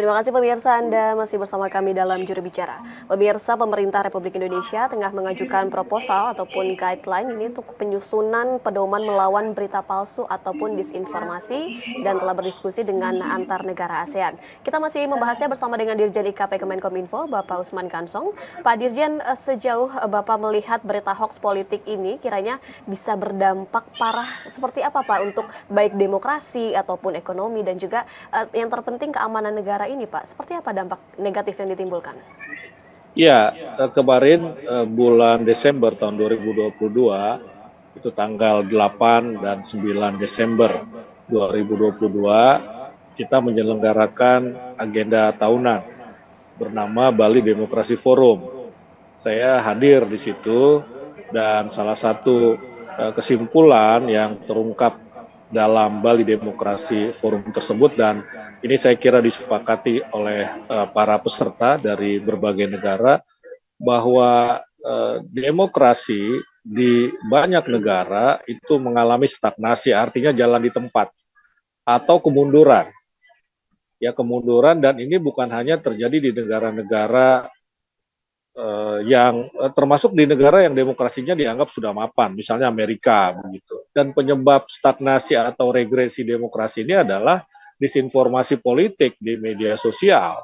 Terima kasih pemirsa, Anda masih bersama kami dalam Juru Bicara. Pemirsa, pemerintah Republik Indonesia tengah mengajukan proposal ataupun guideline ini untuk penyusunan pedoman melawan berita palsu ataupun disinformasi dan telah berdiskusi dengan antar negara ASEAN. Kita masih membahasnya bersama dengan Dirjen IKP Kemenkominfo, Bapak Usman Kansong. Pak Dirjen, sejauh Bapak melihat berita hoax politik ini kiranya bisa berdampak parah seperti apa Pak untuk baik demokrasi ataupun ekonomi dan juga yang terpenting keamanan negara ini Pak, seperti apa dampak negatif yang ditimbulkan? Ya, kemarin bulan Desember tahun 2022, itu tanggal 8 dan 9 Desember 2022, kita menyelenggarakan agenda tahunan bernama Bali Demokrasi Forum. Saya hadir di situ dan salah satu kesimpulan yang terungkap dalam Bali Demokrasi Forum tersebut, dan ini saya kira disepakati oleh para peserta dari berbagai negara, bahwa demokrasi di banyak negara itu mengalami stagnasi, artinya jalan di tempat atau kemunduran. Ya, kemunduran, dan ini bukan hanya terjadi di negara-negara yang termasuk di negara yang demokrasinya dianggap sudah mapan, misalnya Amerika begitu. Dan penyebab stagnasi atau regresi demokrasi ini adalah disinformasi politik di media sosial.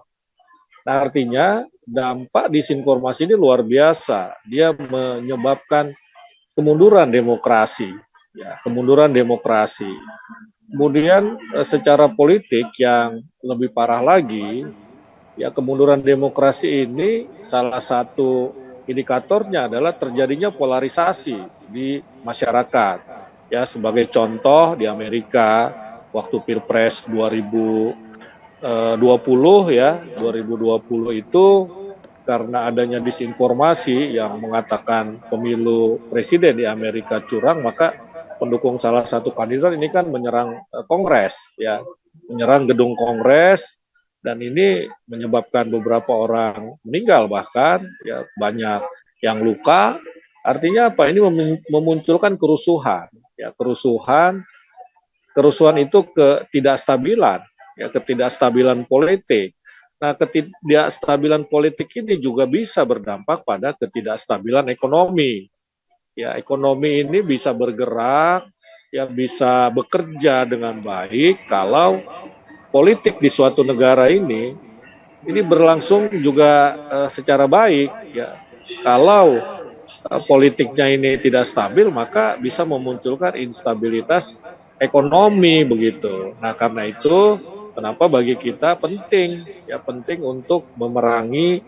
Nah, artinya dampak disinformasi ini luar biasa. Dia menyebabkan kemunduran demokrasi, ya, kemunduran demokrasi. Kemudian secara politik yang lebih parah lagi, ya, kemunduran demokrasi ini salah satu indikatornya adalah terjadinya polarisasi di masyarakat. Ya, sebagai contoh di Amerika waktu Pilpres 2020 ya, 2020 itu karena adanya disinformasi yang mengatakan pemilu presiden di Amerika curang, maka pendukung salah satu kandidat ini kan menyerang Kongres, ya, menyerang gedung Kongres, dan ini menyebabkan beberapa orang meninggal, bahkan ya banyak yang luka. Artinya apa? Ini memunculkan kerusuhan, ya, kerusuhan itu ketidakstabilan, ya, ketidakstabilan politik. Nah, ketidakstabilan politik ini juga bisa berdampak pada ketidakstabilan ekonomi. Ya, ekonomi ini bisa bergerak, ya, bisa bekerja dengan baik kalau politik di suatu negara ini berlangsung juga secara baik, ya. Kalau politiknya ini tidak stabil, maka bisa memunculkan instabilitas ekonomi begitu. Nah, karena itu kenapa bagi kita penting, ya, penting untuk memerangi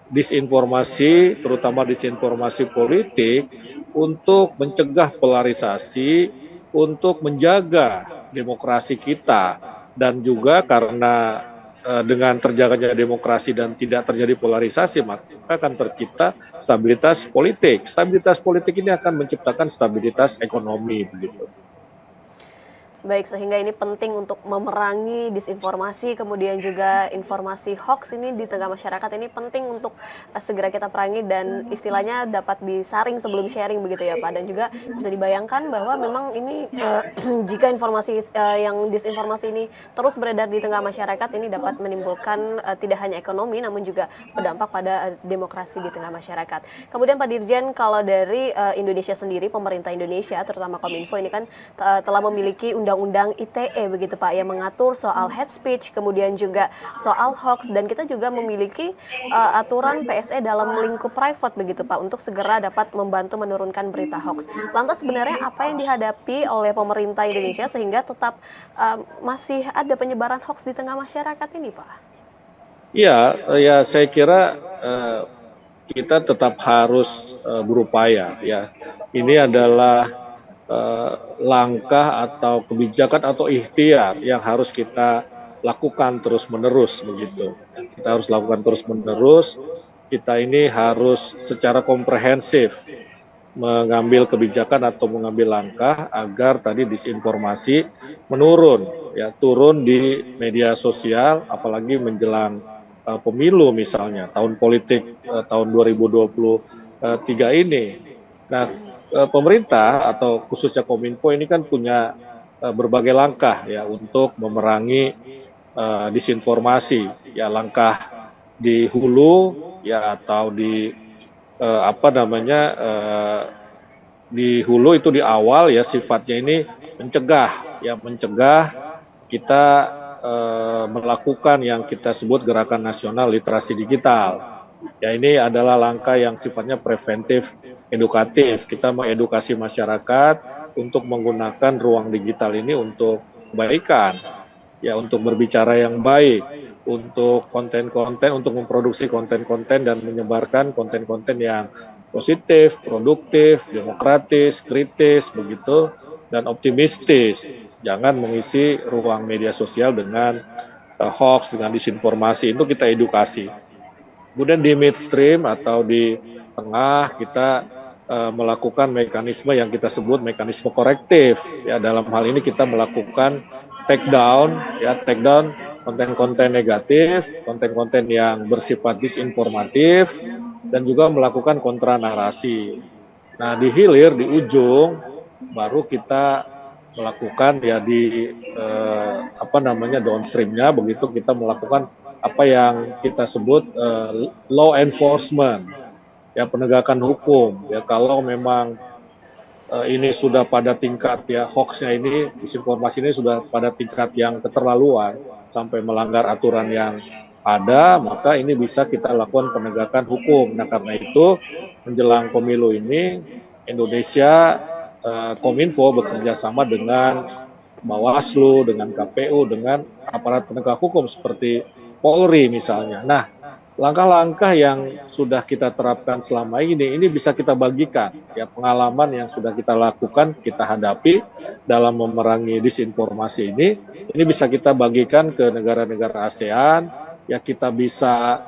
disinformasi, terutama disinformasi politik, untuk mencegah polarisasi, untuk menjaga demokrasi kita, dan juga karena dengan terjaganya demokrasi dan tidak terjadi polarisasi, maka akan tercipta stabilitas politik. Stabilitas politik ini akan menciptakan stabilitas ekonomi begitu. Baik, sehingga ini penting untuk memerangi disinformasi, kemudian juga informasi hoax ini di tengah masyarakat ini penting untuk segera kita perangi dan istilahnya dapat disaring sebelum sharing begitu ya Pak. Dan juga bisa dibayangkan bahwa memang ini jika informasi yang disinformasi ini terus beredar di tengah masyarakat, ini dapat menimbulkan tidak hanya ekonomi namun juga berdampak pada demokrasi di tengah masyarakat. Kemudian Pak Dirjen, kalau dari Indonesia sendiri, pemerintah Indonesia terutama Kominfo ini kan telah memiliki Undang-Undang ITE begitu Pak, yang mengatur soal hate speech, kemudian juga soal hoax, dan kita juga memiliki aturan PSE dalam lingkup private begitu Pak, untuk segera dapat membantu menurunkan berita hoax. Lantas sebenarnya apa yang dihadapi oleh pemerintah Indonesia sehingga tetap masih ada penyebaran hoax di tengah masyarakat ini Pak? Ya, ya, saya kira kita tetap harus berupaya, ya. Ini adalah langkah atau kebijakan atau ikhtiar yang harus kita lakukan terus-menerus begitu. Kita harus lakukan terus-menerus. Kita ini harus secara komprehensif mengambil kebijakan atau mengambil langkah agar tadi disinformasi menurun, ya, turun di media sosial, apalagi menjelang pemilu misalnya tahun politik tahun 2023 ini. Nah, pemerintah atau khususnya Kominfo ini kan punya berbagai langkah, ya, untuk memerangi disinformasi. Ya langkah di hulu ya atau di apa namanya di hulu itu di awal ya sifatnya ini mencegah kita melakukan yang kita sebut gerakan nasional literasi digital. Ya ini adalah langkah yang sifatnya preventif, edukatif. Kita mengedukasi masyarakat untuk menggunakan ruang digital ini untuk kebaikan, ya untuk berbicara yang baik, untuk konten-konten, untuk memproduksi konten-konten dan menyebarkan konten-konten yang positif, produktif, demokratis, kritis, begitu, dan optimistis. Jangan mengisi ruang media sosial dengan hoax, dengan disinformasi, itu kita edukasi. Kemudian di midstream atau di tengah kita melakukan mekanisme yang kita sebut mekanisme korektif. Ya dalam hal ini kita melakukan take down konten-konten negatif, konten-konten yang bersifat disinformatif, dan juga melakukan kontra narasi. Nah di hilir di ujung baru kita melakukan ya di apa namanya downstreamnya, begitu kita melakukan apa yang kita sebut law enforcement, ya penegakan hukum. Ya kalau memang ini sudah pada tingkat ya hoaxnya ini, disinformasi ini sudah pada tingkat yang keterlaluan sampai melanggar aturan yang ada, maka ini bisa kita lakukan penegakan hukum. Nah karena itu menjelang pemilu ini Indonesia Kominfo bekerja sama dengan Bawaslu, dengan KPU, dengan aparat penegak hukum seperti Polri misalnya. Nah, langkah-langkah yang sudah kita terapkan selama ini bisa kita bagikan. Ya, pengalaman yang sudah kita lakukan, kita hadapi dalam memerangi disinformasi ini bisa kita bagikan ke negara-negara ASEAN. Ya, kita bisa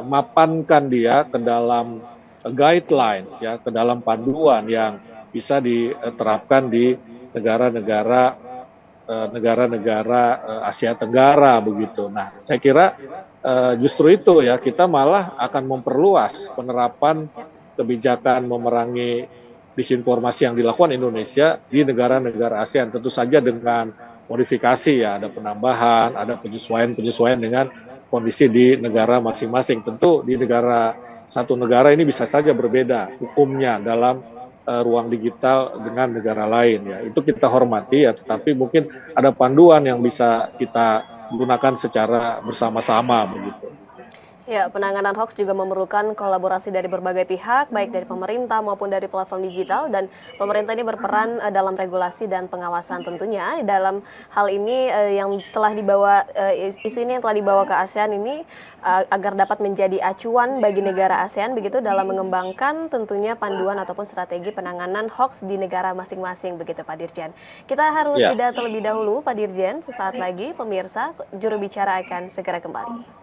mapankan dia ke dalam guidelines, ya, ke dalam panduan yang bisa diterapkan di negara-negara Asia Tenggara begitu. Nah, saya kira justru itu ya kita malah akan memperluas penerapan kebijakan memerangi disinformasi yang dilakukan Indonesia di negara-negara ASEAN, tentu saja dengan modifikasi ya, ada penambahan, ada penyesuaian dengan kondisi di negara masing-masing. Tentu di satu negara ini bisa saja berbeda hukumnya dalam ruang digital dengan negara lain ya. Itu kita hormati ya, tetapi mungkin ada panduan yang bisa kita gunakan secara bersama-sama begitu. Ya, penanganan hoax juga memerlukan kolaborasi dari berbagai pihak, baik dari pemerintah maupun dari platform digital, dan pemerintah ini berperan dalam regulasi dan pengawasan tentunya. Dalam hal ini yang telah dibawa, isu ini yang telah dibawa ke ASEAN ini agar dapat menjadi acuan bagi negara ASEAN begitu dalam mengembangkan tentunya panduan ataupun strategi penanganan hoax di negara masing-masing begitu Pak Dirjen. Kita harus jeda terlebih dahulu Pak Dirjen, sesaat lagi pemirsa juru bicara akan segera kembali.